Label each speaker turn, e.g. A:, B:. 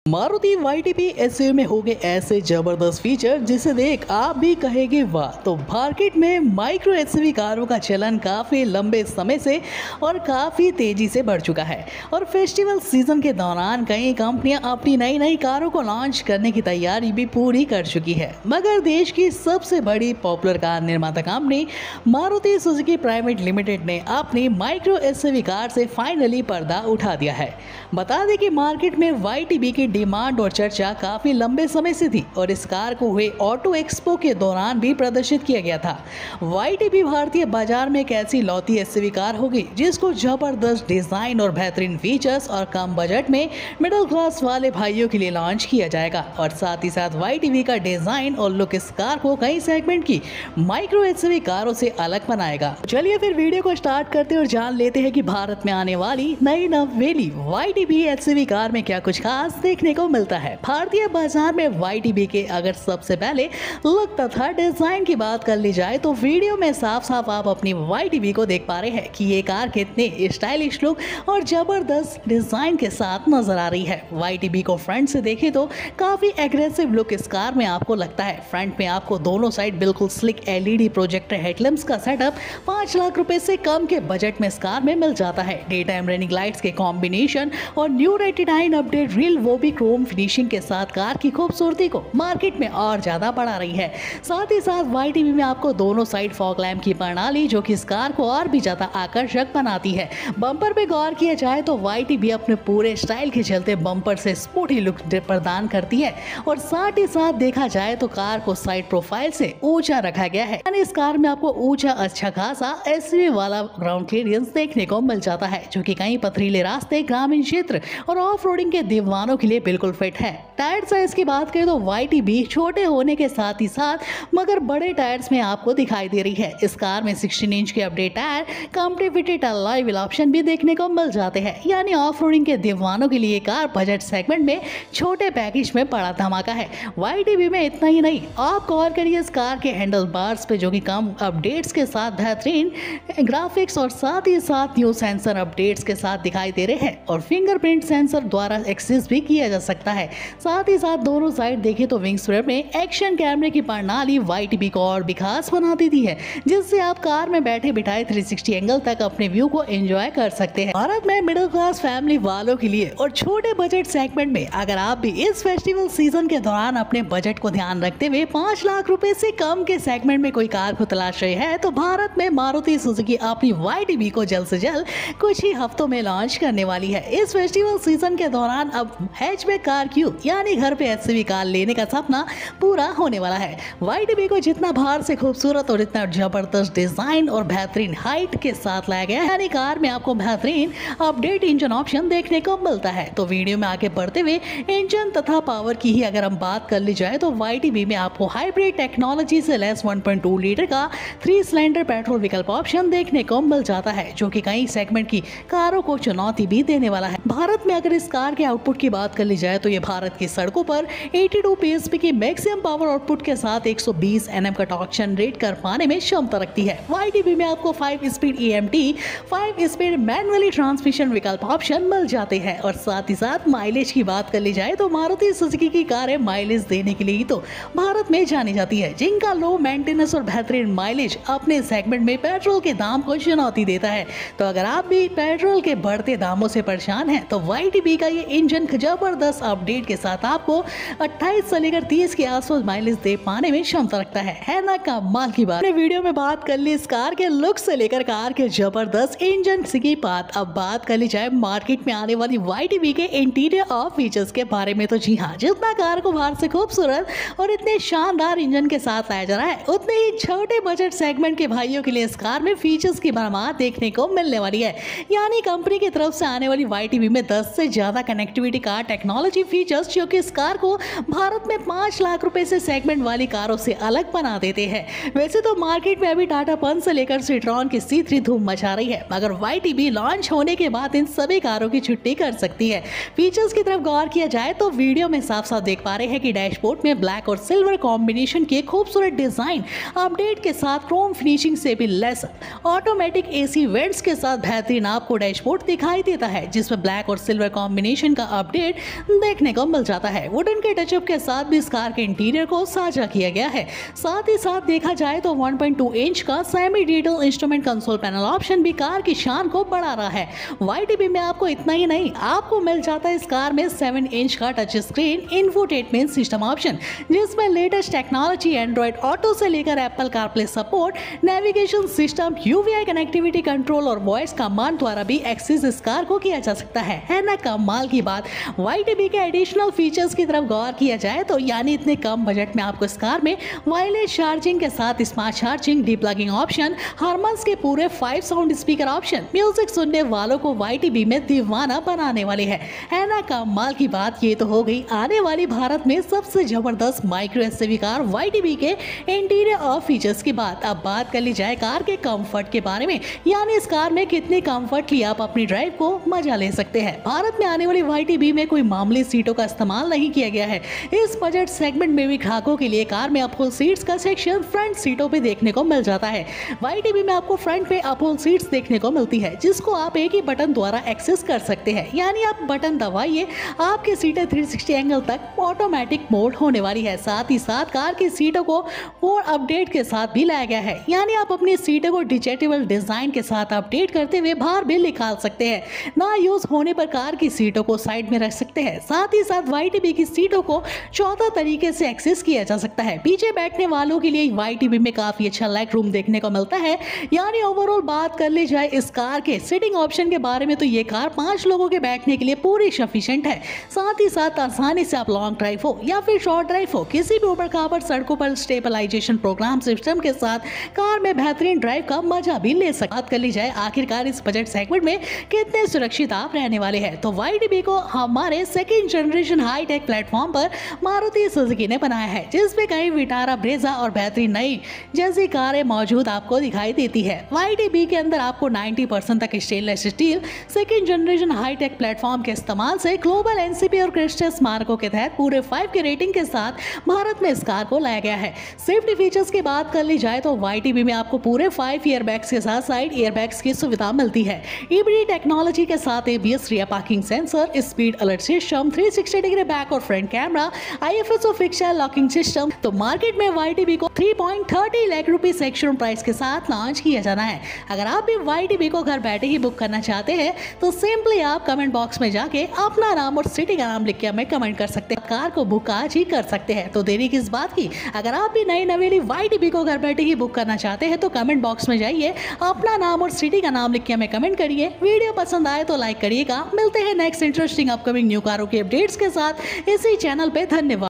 A: Maruti YTP SUV में हो गए ऐसे जबरदस्त फीचर जिसे देख आप भी कहेंगे वाह। तो मार्केट में माइक्रो एसयूवी कारों का चलन काफी लंबे समय से और काफी तेजी से बढ़ चुका है और फेस्टिवल सीजन के दौरान कई कंपनियां अपनी नई नई कारों को लॉन्च करने की तैयारी भी पूरी कर चुकी है। मगर देश की सबसे बड़ी पॉपुलर कार निर्माता company Maruti Suzuki private limited ने अपनी माइक्रो एसयूवी कार से फाइनली पर्दा उठा दिया है। बता दें कि मार्केट में YTP की डिमांड और चर्चा काफी लंबे समय से थी और इस कार को हुए ऑटो एक्सपो के दौरान भी प्रदर्शित किया गया था। YTP भारतीय बाजार में एक ऐसी लौती एसयूवी कार होगी जिसको जबरदस्त डिजाइन और बेहतरीन फीचर्स और कम बजट में मिडिल क्लास वाले भाइयों के लिए लॉन्च किया जाएगा और साथ ही साथ YTP का डिजाइन और लुक इस कार को कई सेगमेंट की माइक्रो एसयूवी कारों से अलग बनाएगा। चलिए फिर वीडियो को स्टार्ट करते और जान लेते हैं कि भारत में आने वाली नई नवेली YTP एसयूवी कार में क्या कुछ खास देखने को मिलता है। भारतीय बाजार में YTP के अगर सबसे पहले लुक तथा डिजाइन की बात कर ली जाए तो वीडियो में साफ साफ आप अपनी YTP को देख पा रहे हैं कि ये कार कितने स्टाइलिश लुक और जबरदस्त डिजाइन के साथ नजर आ रही है। YTP को फ्रंट से देखें तो काफी एग्रेसिव लुक इस कार में आपको लगता है। फ्रंट में आपको दोनों साइड बिल्कुल स्लिक LED प्रोजेक्टर हेडलैम्प्स का सेटअप 5 लाख रुपए से कम के बजट में इस कार में मिल जाता है। डे टाइम रनिंग लाइट्स के कॉम्बिनेशन और न्यू रेटिनाइन अपडेट रील वो भी क्रोम फिनिशिंग के साथ कार की खूबसूरती को मार्केट में और ज्यादा बढ़ा रही है। साथ ही साथ YTP में आपको दोनों साइड फॉग लैम्प की प्रणाली जो कि इस कार को और भी ज्यादा आकर्षक बनाती है। बम्पर पे गौर किया जाए तो YTP अपने पूरे स्टाइल के चलते बम्पर से स्पोर्टी लुक प्रदान करती है और साथ ही साथ देखा जाए तो कार को साइड प्रोफाइल से ऊंचा रखा गया है। यानी इस कार में आपको ऊंचा अच्छा खासा एसयूवी वाला ग्राउंड क्लियरेंस देखने को मिल जाता है जो कि कई पथरीले रास्ते, ग्रामीण क्षेत्र और ऑफ रोडिंग के दीवानों के लिए बिल्कुल फिट है। टायर साइज की बात करें तो YTP छोटे होने के साथ ही साथ मगर बड़े टायर्स में आपको दिखाई दे रही है। इस कार में 16 इंच के update tyre, company fitted alloy wheel option भी देखने को मिल जाते हैं। यानी ऑफ रोडिंग के दीवानों के लिए कार बजट सेगमेंट में छोटे पैकेज में बड़ा धमाका है। YTP में इतना ही नहीं, आप गौर करिए इस कार के हैंडल बार्स पे जो कि कम अपडेट्स के साथ बेहतरीन ग्राफिक्स और साथ ही साथ न्यू सेंसर अपडेट्स के साथ दिखाई दे रहे हैं और फिंगरप्रिंट सेंसर द्वारा एक्सेस भी किया जा सकता है। साथ ही साथ दोनों साइड देखें तो विंग स्वेप में एक्शन कैमरे की प्रणाली YTP को और भी खास बना देती है जिससे आप कार में बैठे बिठाए 360 एंगल तक अपने व्यू को एंजॉय कर सकते हैं। भारत में मिडिल क्लास फैमिली वालों के लिए और छोटे बजट सेगमेंट में अगर आप भी इस फेस्टिवल सीजन के दौरान अपने बजट को ध्यान रखते हुए 5 लाख रुपए से कम के सेगमेंट में कोई कार को तलाश रहे हैं तो भारत में मारुति सुजुकी अपनी YTP को जल्द से जल्द कुछ ही हफ्तों में लॉन्च करने वाली है। इस फेस्टिवल सीजन के दौरान अब हैचबैक कार क्यों यानी घर पे एसयूवी कार लेने का सपना पूरा होने वाला है। YTP को जितना बाहर से खूबसूरत और इतना जबरदस्त डिजाइन और बेहतरीन हाइट के साथ लाया गया है यानी कार में आपको बेहतरीन अपडेट इंजन ऑप्शन देखने को मिलता है। तो वीडियो में आगे बढ़ते हुए इंजन तथा पावर की ही अगर हम बात कर ली जाए तो YTP में आपको हाइब्रिड टेक्नोलॉजी से लेस 1.2 लीटर का 3 सिलेंडर पेट्रोल विकल्प ऑप्शन देखने को मिल जाता है जो कि कई सेगमेंट की कारों को चुनौती भी देने वाला है। भारत में अगर इस कार के आउटपुट की बात कर ली जाए तो ये भारत की सड़कों पर 82 PSP की मैक्सिमम पावर आउटपुट के साथ 120 Nm का टॉर्क जनरेट कर पाने में क्षमता रखती है। YTP में आपको 5 speed EMT, 5 speed manually transmission विकल्प ऑप्शन मिल जाते हैं और साथ ही साथ माइलेज की बात कर ली जाए तो मारुति सुजुकी की कारें माइलेज देने के लिए ही तो भारत में जानी जाती है जिनका लो मेंटेनेंस और बेहतरीन माइलेज अपने सेगमेंट में पेट्रोल के दाम को चुनौती देता है। तो अगर आप भी पेट्रोल के बढ़ते दामों से परेशान हैं तो YTP का ये इंजन जबरदस्त अपडेट के साथ आपको 28 से लेकर 30 के आसपास माइलेज दे पाने में क्षमता रखता है ना कमाल की बात। वीडियो में बात कर ली इस कार के लुक से लेकर कार के जबरदस्त इंजन की बात। अब बात कर ली जाए मार्केट में आने वाली YTP के इंटीरियर और फीचर्स के बारे में तो जी हाँ, जितना कार को बाहर से खूबसूरत और इतने शानदार इंजन के साथ लाया जा रहा है उतने ही छोटे बजट सेगमेंट के भाइयों के लिए इस कार में फीचर्स की भरमार देखने को मिलने वाली है। यानी कंपनी की तरफ से आने वाली YTP में 10 से ज्यादा कनेक्टिविटी कार टेक्नोलॉजी फीचर्स जो कि इस कार को भारत में 5 लाख रुपए से सेगमेंट वाली कारों से अलग बना देते हैं। वैसे तो मार्केट में अभी टाटा पंच से लेकर सिट्रॉन की C3 धूम मचा रही है मगर YTP लॉन्च होने के बाद इन सभी कारों की छुट्टी कर सकती है। फीचर्स की तरफ गौर किया जाए तो वीडियो में साफ साफ देख पा रहे हैं कि डैशबोर्ड में ब्लैक और सिल्वर कॉम्बिनेशन के खूबसूरत डिजाइन अपडेट के साथ क्रोम फिनिशिंग से भी लेस ऑटोमेटिक AC वेंट्स के साथ बेहतरीन आपको डैशबोर्ड दिखाई देता है जिसमें ब्लैक और सिल्वर कॉम्बिनेशन का अपडेट देखने को मिल जाता है। वुडन के टचअप के साथ भी इस कार के इंटीरियर को साझा किया गया है। साथ ही साथ देखा जाए तो 1.2 इंच का semi digital instrument console panel option भी कार की शान को बढ़ा रहा है। YTB में आपको इतना ही नहीं, आपको मिल जाता है इस कार में 7 इंच का touch screen infotainment system option, जिसमें लेटेस्ट टेक्नोलॉजी एंड्रॉइड ऑटो से लेकर Apple CarPlay support, navigation system, UVI connectivity control और वॉइस कमांड द्वारा भी एक्सेस इस कार को किया जा सकता है ना कमाल की बात। YTB के एडिशनल फीचर्स की तरफ गौर किया जाए तो यानी इतने कम बजट में आपको इस कार में वायरलेस चार्जिंग के साथ स्मार्ट चार्जिंग, डीप्लगिंग ऑप्शन, हारमन्स के पूरे 5 साउंड स्पीकर ऑप्शन म्यूजिक सुनने वालों को YTB में दीवाना बनाने वाले है ना कमाल की बात। ये तो हो गई आने वाली भारत में सबसे जबरदस्त माइक्रो एसयूवी कार YTB के इंटीरियर और फीचर्स की बात। अब बात कर ली जाए कार के कंफर्ट के बारे में, यानी इस कार में कितने कंफर्टली आप अपनी ड्राइव को मजा ले सकते हैं। भारत में आने वाली YTB में कोई मामूली सीटों का इस्तेमाल नहीं किया गया है। इस बजट सेगमेंट में भी ग्राहकों के लिए कार में अपहोल सीट्स का सेक्शन फ्रंट सीटों पे देखने को मिल जाता है। YTB में आपको फ्रंट में अपहोल सीट्स देखने को मिलती है, जिसको आप एक ही बटन द्वारा एक्सेस कर सकते हैं। यानी आप बटन दबाइए, आपकी सीटें 360 एंगल तक ऑटोमेटिक मोड होने वाली है। साथ ही साथ कार की सीटों को और अपडेट के साथ भी लाया गया है, यानी आप अपनी सीटों को डिजिटल डिजाइन के साथ अपडेट करते हुए बाहर भी निकाल सकते हैं। ना यूज होने पर कार की सीटों को साइड में रख सकते हैं। साथ ही साथ YTB की सीटों को 14 तरीके से एक्सेस किया जा सकता है। पीछे बैठने वालों के लिए YTB में काफी अच्छा लेग रूम देखने को मिलता है। यानी ओवरऑल बात कर ली जाए इस कार के सिटिंग ऑप्शन के बारे में तो ये कार 5 लोगों के बैठने के लिए पूरी सफिशिएंट है। साथ ही साथ आसानी से आप लॉन्ग ड्राइव हो या फिर शॉर्ट ड्राइव हो, किसी भी ऊपर खाबर सड़कों पर स्टेबलाइजेशन प्रोग्राम सिस्टम के साथ कार में बेहतरीन ड्राइव का मजा भी ले सकते। बात कर ली जाए आखिरकार इस बजट सेगमेंट में कितने सुरक्षित आप रहने वाले हैं, तो YTB को हमारे सेकेंड जनरेशन हाईटेक प्लेटफॉर्म पर मारुति सुजुकी ने बनाया है, जिसमें कई विटारा, ब्रेजा और बेहतरीन नई जैसी कारें मौजूद आपको दिखाई देती है। YTB के अंदर आपको 90% तक stainless steel second generation high tech platform के इस्तेमाल से ग्लोबल NCP और क्रिस्टस मार्कों के तहत पूरे 5 के रेटिंग के साथ भारत में इस कार को लाया गया है। सेफ्टी फीचर्स की बात कर ली जाए तो YTB में आपको पूरे 5 एयरबैग्स के साथ साइड एयरबैग्स की सुविधा मिलती है। EBD टेक्नोलॉजी के साथ ABS rear parking sensor, speed alert system, 360 degree back और front camera, IFSO fixer locking system. तो मार्केट में YTB को 3.30 लाख रुपए सेक्शन प्राइस के साथ लॉन्च किया जाना है। अगर आप भी YTB को घर बैठे ही बुक करना चाहते हैं तो सिंपली आप कमेंट बॉक्स में जाके अपना नाम और सिटी का नाम लिख के हमें कमेंट कर सकते हैं। कार को बुक आज ही कर सकते हैं, तो देरी किस बात की। अगर आप भी नई नवेली YTB को घर बैठे ही बुक करना चाहते हैं तो कमेंट बॉक्स में जाइए, अपना नाम और सिटी का नाम लिख के हमें कमेंट करिए। वीडियो पसंद आए तो लाइक करिएगा। मिलते हैं नेक्स्ट इंटरेस्टिंग अपकमिंग न्यू कारों के अपडेट्स के साथ इसी चैनल पे। धन्यवाद।